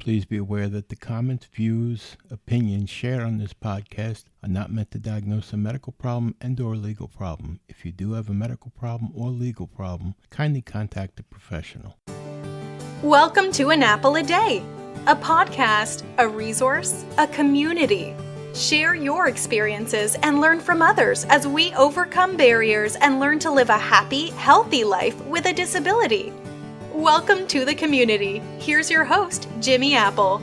Please be aware that the comments, views, opinions shared on this podcast are not meant to diagnose a medical problem and/or legal problem. If you do have a medical problem or legal problem, kindly contact a professional. Welcome to An Apple a Day, a podcast, a resource, a community. Share your experiences and learn from others as we overcome barriers and learn to live a happy, healthy life with a disability. Welcome to the community. Here's your host, Jimmy Apple.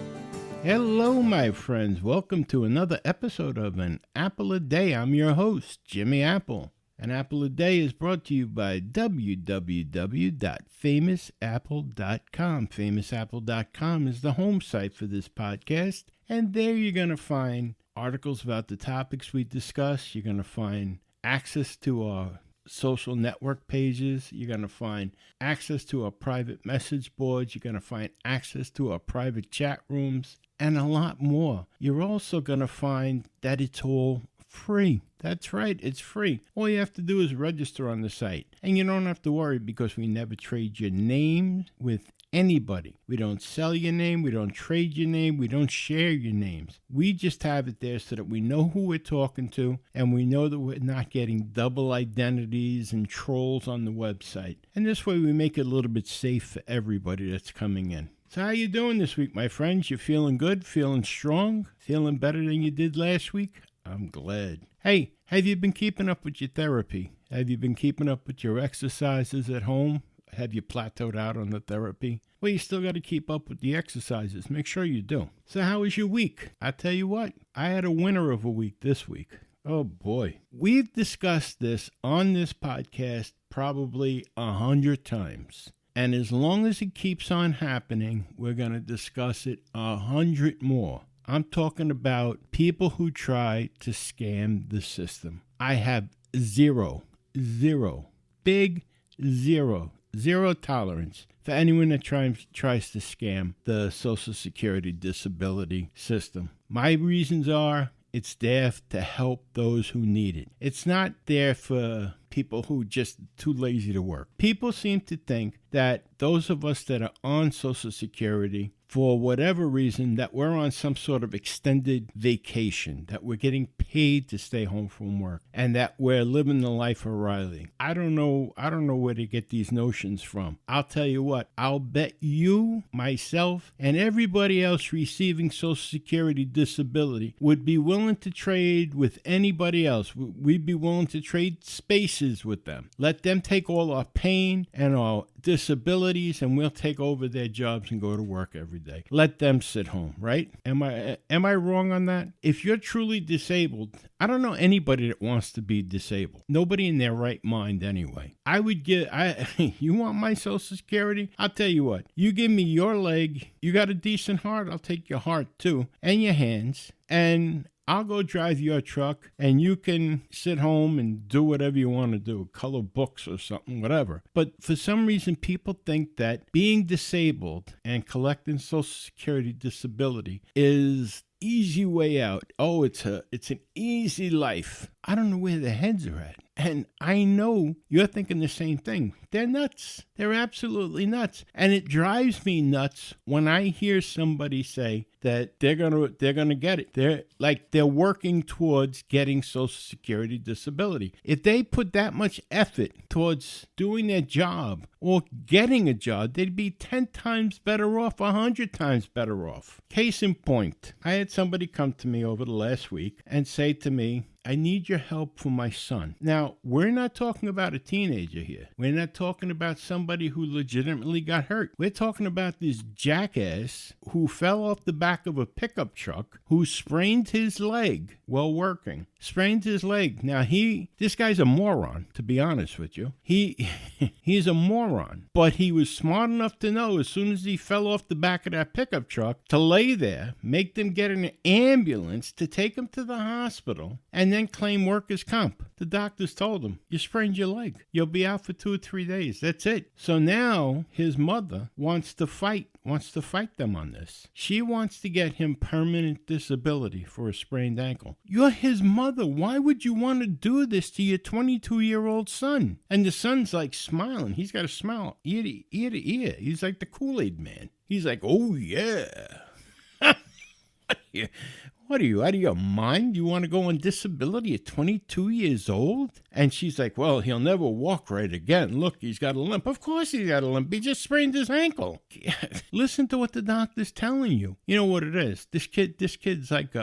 Hello, my friends. Welcome to another episode of An Apple a Day. I'm your host, Jimmy Apple. An Apple a Day is brought to you by www.famousapple.com. Famousapple.com is the home site for this podcast, and there you're going to find articles about the topics we discuss. You're going to find access to our social network pages. You're going to find access to our private message boards. You're going to find access to our private chat rooms and a lot more. You're also going to find that it's all free. That's right, it's free. All you have to do is register on the site. And you don't have to worry because we never trade your name with anybody. We don't sell your name, we don't trade your name, we don't share your names. We just have it there so that we know who we're talking to and we know that we're not getting double identities and trolls on the website. And this way we make it a little bit safe for everybody that's coming in. So how you doing this week, my friends? You feeling good? Feeling strong? Feeling better than you did last week? I'm glad. Hey, have you been keeping up with your therapy? Have you been keeping up with your exercises at home? Have you plateaued out on the therapy? Well, you still got to keep up with the exercises. Make sure you do. So how was your week? I tell you what, I had a winner of a week this week. Oh boy. We've discussed this on this podcast probably 100 times. And as long as it keeps on happening, we're going to discuss it 100 more. I'm talking about people who try to scam the system. I have zero tolerance for anyone that tries to scam the Social Security disability system. My reasons are it's there to help those who need it. It's not there for people who just too lazy to work. People seem to think that those of us that are on Social Security, for whatever reason, that we're on some sort of extended vacation, that we're getting paid to stay home from work, and that we're living the life of Riley. I don't know where to get these notions from. I'll tell you what, I'll bet you, myself, and everybody else receiving Social Security disability would be willing to trade with anybody else. We'd be willing to trade spaces with them. Let them take all our pain and our disabilities, and we'll take over their jobs and go to work every day. Let them sit home, right? Am I wrong on that? If you're truly disabled, I don't know anybody that wants to be disabled. Nobody in their right mind anyway. You want my Social Security? I'll tell you what, you give me your leg, you got a decent heart, I'll take your heart too, and your hands, and I'll go drive your truck, and you can sit home and do whatever you want to do, color books or something, whatever. But for some reason, people think that being disabled and collecting Social Security disability is easy way out. Oh, it's an easy life. I don't know where their heads are at. And I know you're thinking the same thing. They're nuts. They're absolutely nuts. And it drives me nuts when I hear somebody say that they're gonna get it. They're working towards getting Social Security disability. If they put that much effort towards doing their job or getting a job, they'd be 10 times better off, 100 times better off. Case in point, I had somebody come to me over the last week and say to me, I need your help for my son. Now, we're not talking about a teenager here. We're not talking about somebody who legitimately got hurt. We're talking about this jackass who fell off the back of a pickup truck, who sprained his leg while working. Sprained his leg. Now, this guy's a moron, to be honest with you. He's a moron. But he was smart enough to know as soon as he fell off the back of that pickup truck to lay there, make them get an ambulance to take him to the hospital, and then claim workers' comp. The doctors told him, you sprained your leg. You'll be out for 2 or 3 days. That's it. So now his mother wants to fight them on this. She wants to get him permanent disability for a sprained ankle. You're his mother. Why would you want to do this to your 22-year-old son? And the son's like smiling. He's got a smile ear to ear. He's like the Kool-Aid man. He's like, oh yeah. What are you, out of your mind? You want to go on disability at 22 years old? And she's like, well, he'll never walk right again. Look, he's got a limp. Of course he's got a limp. He just sprained his ankle. Listen to what the doctor's telling you. You know what it is? This kid's like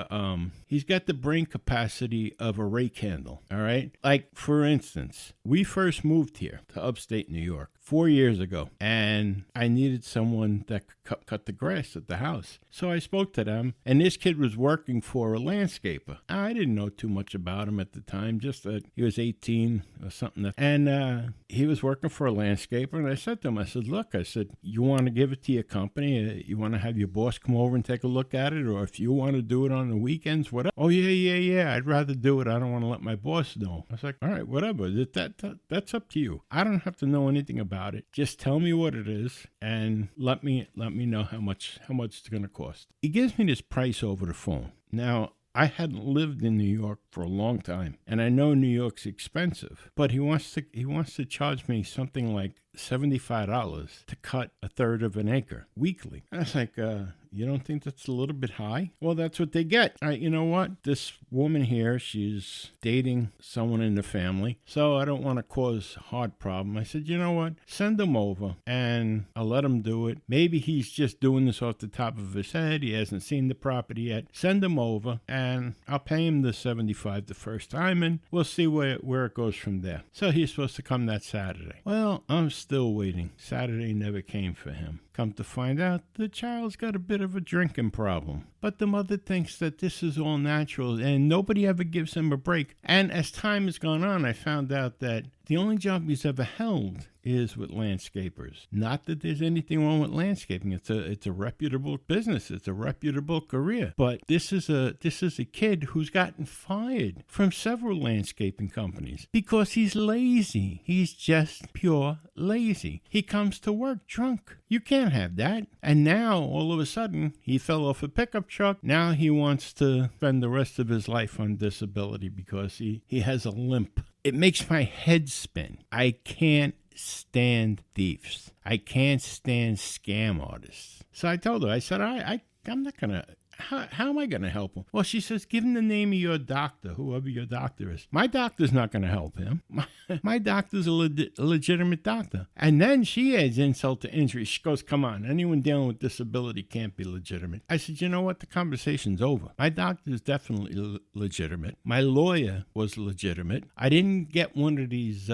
he's got the brain capacity of a rake handle, all right? Like, for instance, we first moved here to upstate New York 4 years ago, and I needed someone that could cut the grass at the house. So I spoke to them, and this kid was working for a landscaper. I didn't know too much about him at the time, just that he was 18 or something. And he was working for a landscaper, and I said to him, I said, look, you want to give it to your company? You want to have your boss come over and take a look at it? Or if you want to do it on the weekends, whatever. Oh, yeah, I'd rather do it. I don't want to let my boss know. I was like, all right, whatever. That's up to you. I don't have to know anything about it. Just tell me what it is and let me know how much it's going to cost. He gives me this price over the phone. Now, I hadn't lived in New York for a long time, and I know New York's expensive, but he wants to charge me something like $75 to cut a third of an acre weekly. I was like, you don't think that's a little bit high? Well, that's what they get. All right, you know what? This woman here, she's dating someone in the family, so I don't want to cause a hard problem. I said, you know what? Send him over, and I'll let him do it. Maybe he's just doing this off the top of his head. He hasn't seen the property yet. Send him over, and I'll pay him the $75 the first time, and we'll see where it goes from there. So he's supposed to come that Saturday. Well, I'm still waiting. Saturday never came for him. Come to find out, the child's got a bit of a drinking problem. But the mother thinks that this is all natural, and nobody ever gives him a break. And as time has gone on, I found out that the only job he's ever held is with landscapers. Not that there's anything wrong with landscaping. It's a reputable business. It's a reputable career. But this is a kid who's gotten fired from several landscaping companies because he's lazy. He's just pure lazy. He comes to work drunk. You can't have that. And now, all of a sudden, he fell off a pickup truck. Now he wants to spend the rest of his life on disability because he has a limp. It makes my head spin. I can't stand thieves. I can't stand scam artists. So I told her, I said, I'm not going to... How am I going to help him? Well, she says, give him the name of your doctor, whoever your doctor is. My doctor's not going to help him. My doctor's a legitimate doctor. And then she adds insult to injury. She goes, come on, anyone dealing with disability can't be legitimate. I said, you know what? The conversation's over. My doctor is definitely legitimate. My lawyer was legitimate. I didn't get one of these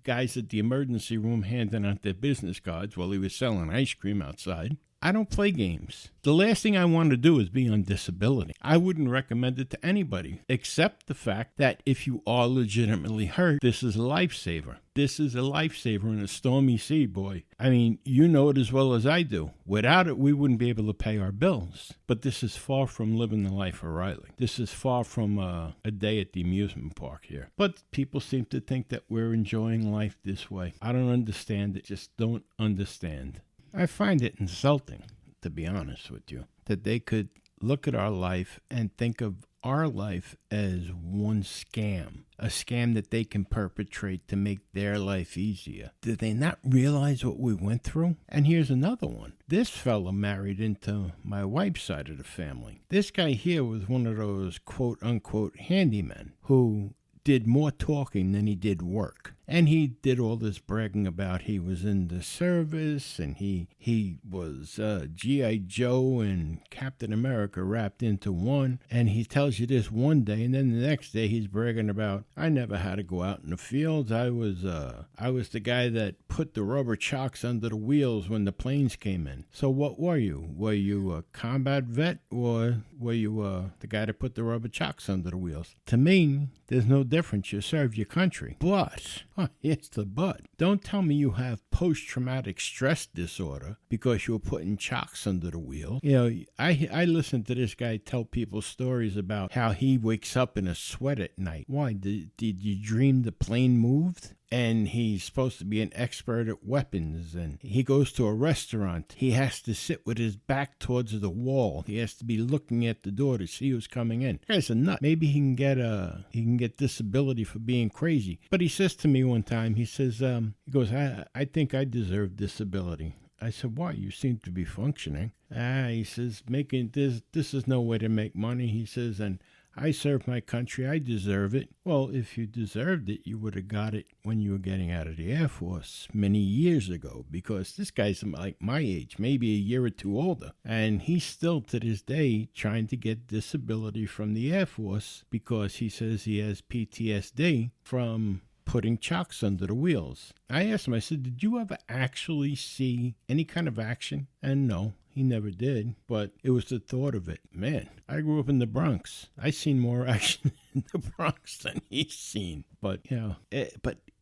guys at the emergency room handing out their business cards while he was selling ice cream outside. I don't play games. The last thing I want to do is be on disability. I wouldn't recommend it to anybody, except the fact that if you are legitimately hurt, this is a lifesaver. This is a lifesaver in a stormy sea, boy. I mean, you know it as well as I do. Without it, we wouldn't be able to pay our bills. But this is far from living the life of Riley. This is far from a day at the amusement park here. But people seem to think that we're enjoying life this way. I don't understand it. Just don't understand. I find it insulting, to be honest with you, that they could look at our life and think of our life as one scam, a scam that they can perpetrate to make their life easier. Did they not realize what we went through? And here's another one. This fella married into my wife's side of the family. This guy here was one of those quote-unquote handymen who did more talking than he did work. And he did all this bragging about he was in the service and he was G.I. Joe and Captain America wrapped into one. And he tells you this one day, and then the next day he's bragging about, I never had to go out in the fields. I was the guy that put the rubber chocks under the wheels when the planes came in. So what were you? Were you a combat vet or were you the guy that put the rubber chocks under the wheels? To me, there's no difference. You serve your country. But... It's the but. Don't tell me you have post-traumatic stress disorder because you're putting chocks under the wheel. You know, I listen to this guy tell people stories about how he wakes up in a sweat at night. Why? Did you dream the plane moved? And he's supposed to be an expert at weapons. And he goes to a restaurant. He has to sit with his back towards the wall. He has to be looking at the door to see who's coming in. The guy's a nut. Maybe he can get disability for being crazy. But he says to me one time, he says, I think I deserve disability. I said, why? You seem to be functioning. He says, making this is no way to make money. He says, and I serve my country. I deserve it. Well, if you deserved it, you would have got it when you were getting out of the Air Force many years ago, because this guy's like my age, maybe a year or two older. And he's still to this day trying to get disability from the Air Force because he says he has PTSD from putting chocks under the wheels. I asked him, I said, did you ever actually see any kind of action? And no, he never did, but it was the thought of it. Man, I grew up in the Bronx. I seen more action in the Bronx than he's seen. But,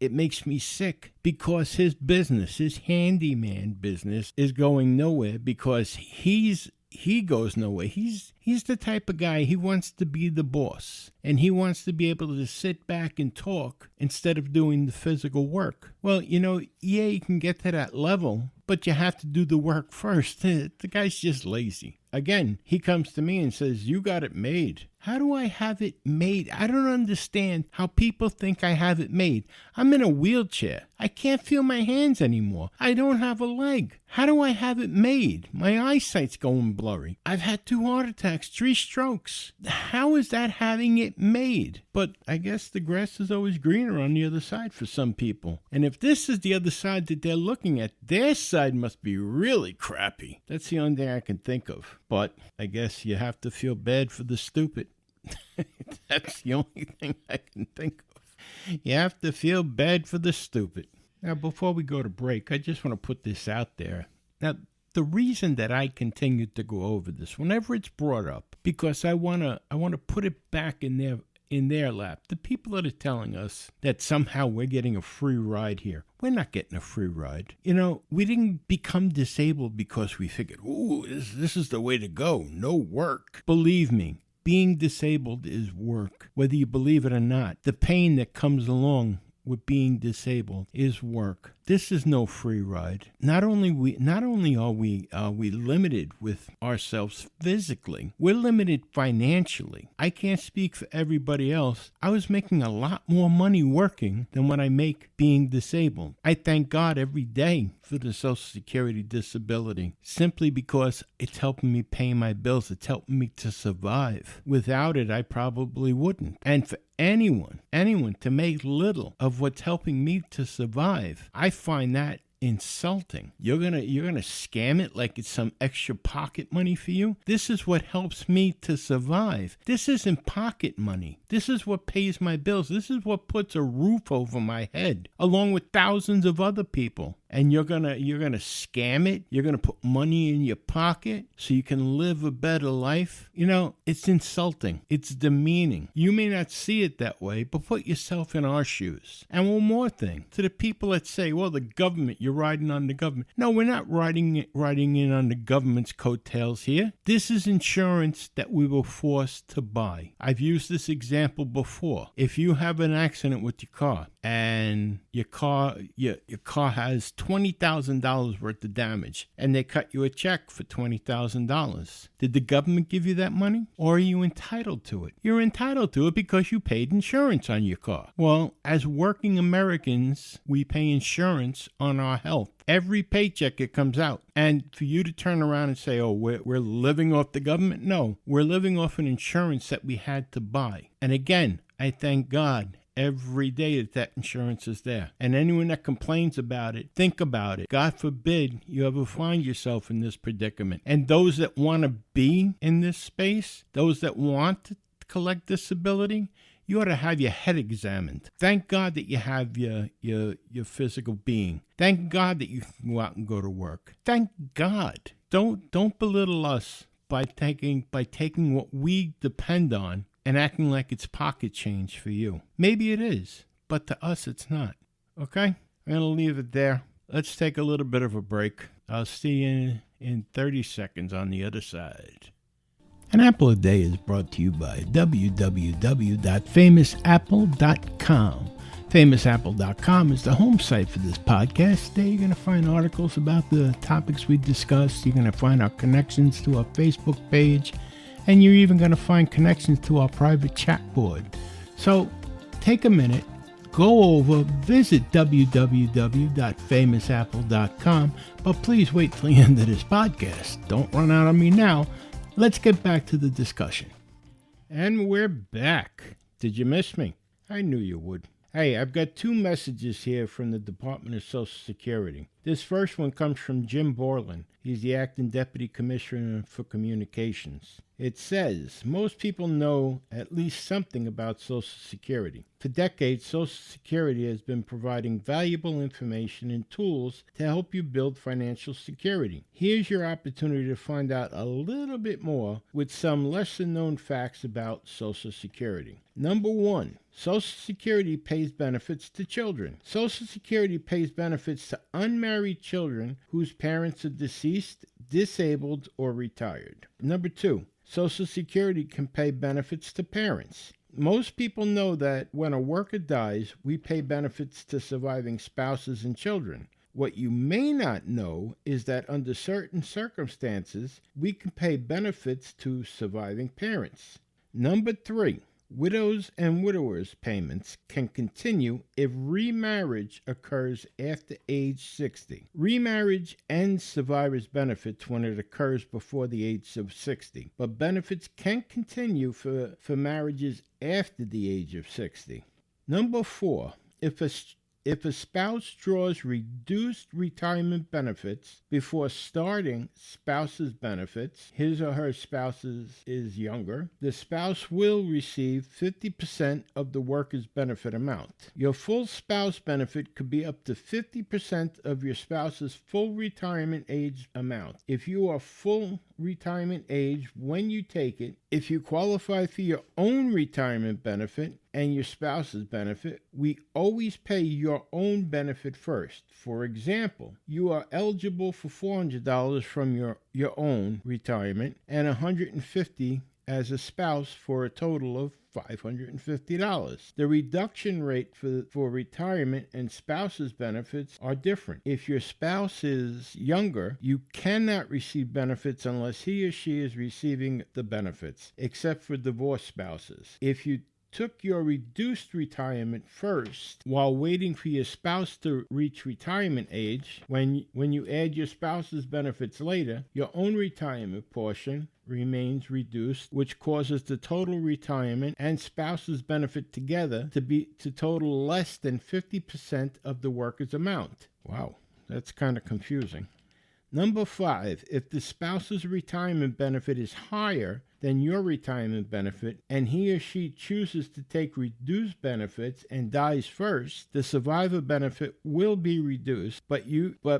it makes me sick because his business, his handyman business, is going nowhere because he goes nowhere. He's the type of guy, he wants to be the boss. And he wants to be able to sit back and talk instead of doing the physical work. Well, yeah, you can get to that level, but you have to do the work first. The guy's just lazy. Again, he comes to me and says, you got it made. How do I have it made? I don't understand how people think I have it made. I'm in a wheelchair. I can't feel my hands anymore. I don't have a leg. How do I have it made? My eyesight's going blurry. I've had 2 heart attacks, 3 strokes. How is that having it made? But I guess the grass is always greener on the other side for some people. And if this is the other side that they're looking at, their side must be really crappy. That's the only thing I can think of. But I guess you have to feel bad for the stupid. That's the only thing I can think of. You have to feel bad for the stupid. Now, before we go to break, I just want to put this out there. Now, the reason that I continue to go over this whenever it's brought up, because I want to put it back in their lap. The people that are telling us that somehow we're getting a free ride here. We're not getting a free ride. We didn't become disabled because we figured, ooh, this is the way to go. No work. Believe me, being disabled is work, whether you believe it or not. The pain that comes along with being disabled is work. This is no free ride. Not only are we limited with ourselves physically, we're limited financially. I can't speak for everybody else. I was making a lot more money working than what I make being disabled. I thank God every day for the Social Security disability, simply because it's helping me pay my bills. It's helping me to survive. Without it, I probably wouldn't. And for anyone to make little of what's helping me to survive, I find that insulting. You're gonna scam it like it's some extra pocket money for you? This is what helps me to survive. This isn't pocket money. This is what pays my bills. This is what puts a roof over my head, along with thousands of other people. And you're gonna scam it. You're gonna put money in your pocket so you can live a better life. It's insulting. It's demeaning. You may not see it that way, but put yourself in our shoes. And one more thing, to the people that say, well, the government, you're riding on the government. No, we're not riding in on the government's coattails here. This is insurance that we were forced to buy. I've used this example before. If you have an accident with your car and your car has $20,000 worth of damage and they cut you a check for $20,000, did the government give you that money, or are you entitled to it? You're entitled to it because you paid insurance on your car. Well, as working Americans, we pay insurance on our health. Every paycheck it comes out. And for you to turn around and say, oh, we're living off the government? No, we're living off an insurance that we had to buy. And again, I thank God every day that insurance is there. And anyone that complains about it, think about it. God forbid you ever find yourself in this predicament. And those that want to be in this space, those that want to collect disability, you ought to have your head examined. Thank God that you have your physical being. Thank God that you can go out and go to work. Thank God. Don't belittle us by taking what we depend on and acting like it's pocket change for you. Maybe it is, but to us it's not. Okay? I'm going to leave it there. Let's take a little bit of a break. I'll see you in 30 seconds on the other side. An Apple a Day is brought to you by www.famousapple.com. FamousApple.com is the home site for this podcast. There you're going to find articles about the topics we discussed. You're going to find our connections to our Facebook page. And you're even going to find connections to our private chat board. So take a minute, go over, visit www.famousapple.com, but please wait till the end of this podcast. Don't run out on me now. Let's get back to the discussion. And we're back. Did you miss me? I knew you would. Hey, I've got two messages here from the Department of Social Security. This first one comes from Jim Borland. He's the Acting Deputy Commissioner for Communications. It says, most people know at least something about Social Security. For decades, Social Security has been providing valuable information and tools to help you build financial security. Here's your opportunity to find out a little bit more with some lesser-known facts about Social Security. Number one, Social Security pays benefits to children. Social Security pays benefits to unmarried children whose parents are deceased, disabled, or retired. Number two, Social Security can pay benefits to parents. Most people know that when a worker dies, we pay benefits to surviving spouses and children. What you may not know is that under certain circumstances, we can pay benefits to surviving parents. Number three, widows and widowers payments can continue if remarriage occurs after age 60. Remarriage ends survivors' benefits when it occurs before the age of 60, but benefits can continue for marriages after the age of 60. Number four, if a spouse draws reduced retirement benefits before starting spouse's benefits, his or her spouse's is younger, the spouse will receive 50% of the worker's benefit amount. Your full spouse benefit could be up to 50% of your spouse's full retirement age amount. If you are full retirement age when you take it, if you qualify for your own retirement benefit and your spouse's benefit, we always pay your own benefit first. For example, you are eligible for $400 from your own retirement and $150 as a spouse for a total of $550. The reduction rate for retirement and spouse's benefits are different. If your spouse is younger, you cannot receive benefits unless he or she is receiving the benefits, except for divorced spouses. If you took your reduced retirement first while waiting for your spouse to reach retirement age, when you add your spouse's benefits later, your own retirement portion remains reduced, which causes the total retirement and spouse's benefit together to total less than 50% of the worker's amount. Wow, that's kind of confusing. Number five, if the spouse's retirement benefit is higher than your retirement benefit and he or she chooses to take reduced benefits and dies first, the survivor benefit will be reduced, but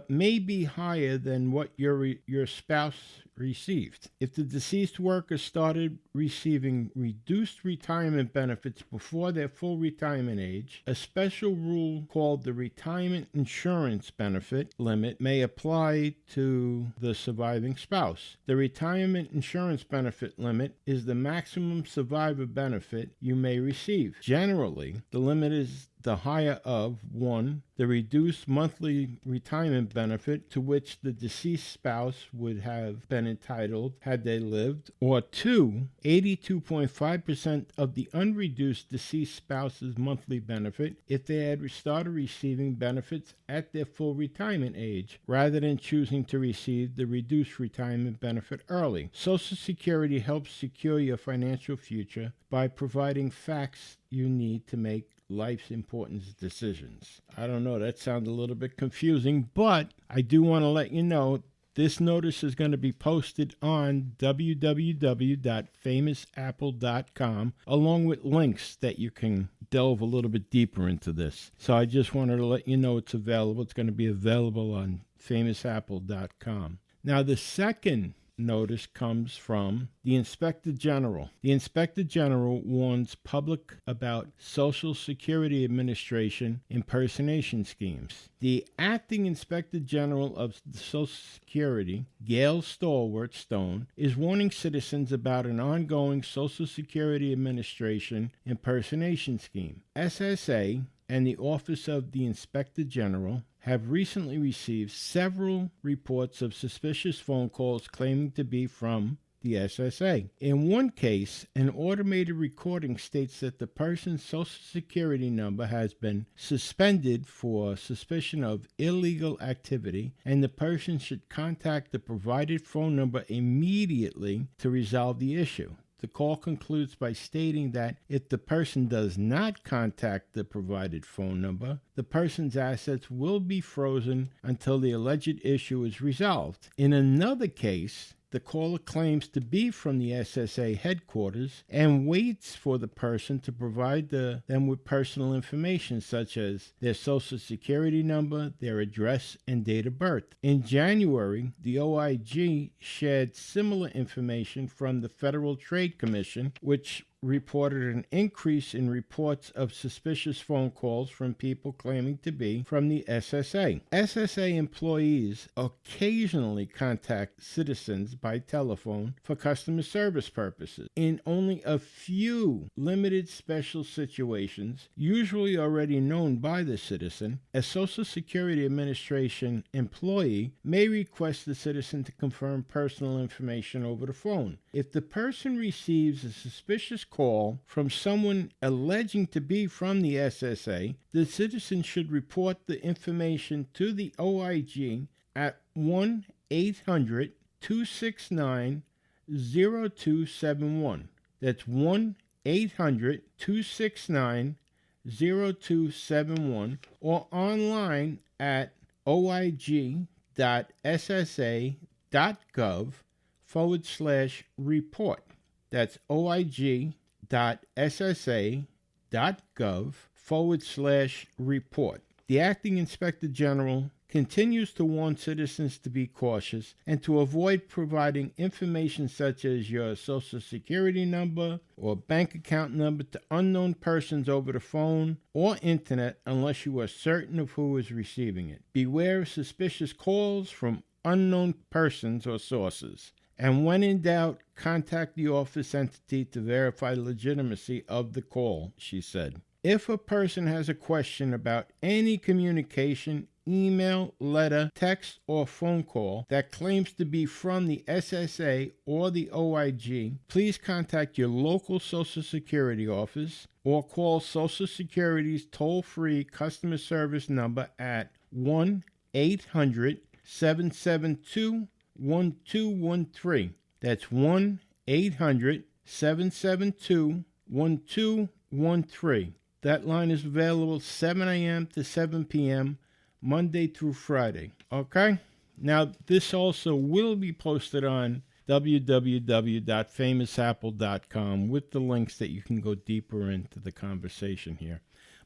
may be higher than what your spouse received. If the deceased worker started receiving reduced retirement benefits before their full retirement age, a special rule called the retirement insurance benefit limit may apply to the surviving spouse. The retirement insurance benefit limit is the maximum survivor benefit you may receive. Generally, the limit is the higher of 1, the reduced monthly retirement benefit to which the deceased spouse would have been entitled had they lived, or 2, 82.5% of the unreduced deceased spouse's monthly benefit if they had started receiving benefits at their full retirement age, rather than choosing to receive the reduced retirement benefit early. Social Security helps secure your financial future by providing facts you need to make life's important decisions. I don't know, that sounds a little bit confusing, but I do want to let you know this notice is going to be posted on www.famousapple.com along with links that you can delve a little bit deeper into this. So I just wanted to let you know it's available. It's going to be available on famousapple.com. Now the second notice comes from the Inspector General. The Inspector General warns public about Social Security Administration impersonation schemes. The Acting Inspector General of Social Security, Gail Stone, is warning citizens about an ongoing Social Security Administration impersonation scheme. SSA and the Office of the Inspector General have recently received several reports of suspicious phone calls claiming to be from the SSA. In one case, an automated recording states that the person's Social Security number has been suspended for suspicion of illegal activity, and the person should contact the provided phone number immediately to resolve the issue. The call concludes by stating that if the person does not contact the provided phone number, the person's assets will be frozen until the alleged issue is resolved. In another case, the caller claims to be from the SSA headquarters and waits for the person to provide them with personal information such as their Social Security number, their address, and date of birth. In January, the OIG shared similar information from the Federal Trade Commission, which reported an increase in reports of suspicious phone calls from people claiming to be from the SSA. SSA employees occasionally contact citizens by telephone for customer service purposes. In only a few limited special situations, usually already known by the citizen, a Social Security Administration employee may request the citizen to confirm personal information over the phone. If the person receives a suspicious call from someone alleging to be from the SSA, the citizen should report the information to the OIG at 1-800-269-0271. That's 1-800-269-0271, or online at oig.ssa.gov/report. That's oig.ssa.gov/report. The Acting Inspector General continues to warn citizens to be cautious and to avoid providing information such as your Social Security number or bank account number to unknown persons over the phone or internet unless you are certain of who is receiving it. Beware of suspicious calls from unknown persons or sources. And when in doubt, contact the office entity to verify the legitimacy of the call, she said. If a person has a question about any communication, email, letter, text, or phone call that claims to be from the SSA or the OIG, please contact your local Social Security office or call Social Security's toll-free customer service number at 1-800-772-1213. That's 1-800-772-1213. That line is available 7 a.m. to 7 p.m. Monday through Friday. Okay? Now, this also will be posted on www.famousapple.com with the links that you can go deeper into the conversation here.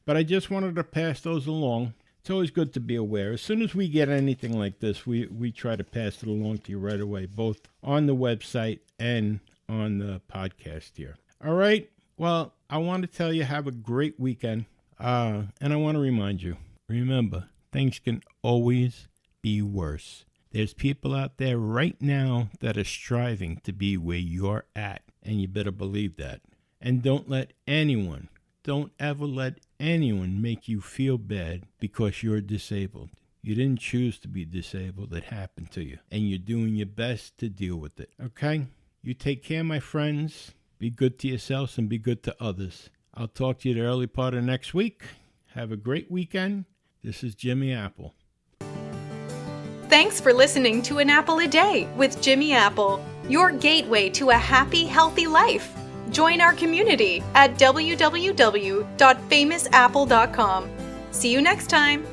But I just wanted to pass those along. It's always good to be aware. As soon as we get anything like this, we try to pass it along to you right away, both on the website and on the podcast here. All right? Well, I want to tell you, have a great weekend. And I want to remind you, remember, things can always be worse. There's people out there right now that are striving to be where you're at, and you better believe that. And don't ever let anyone make you feel bad because you're disabled. You didn't choose to be disabled. It happened to you, and you're doing your best to deal with it. Okay? You take care, my friends. Be good to yourselves and be good to others. I'll talk to you the early part of next week. Have a great weekend. This is Jimmy Apple. Thanks for listening to An Apple a Day with Jimmy Apple, your gateway to a happy, healthy life. Join our community at www.famousapple.com. See you next time.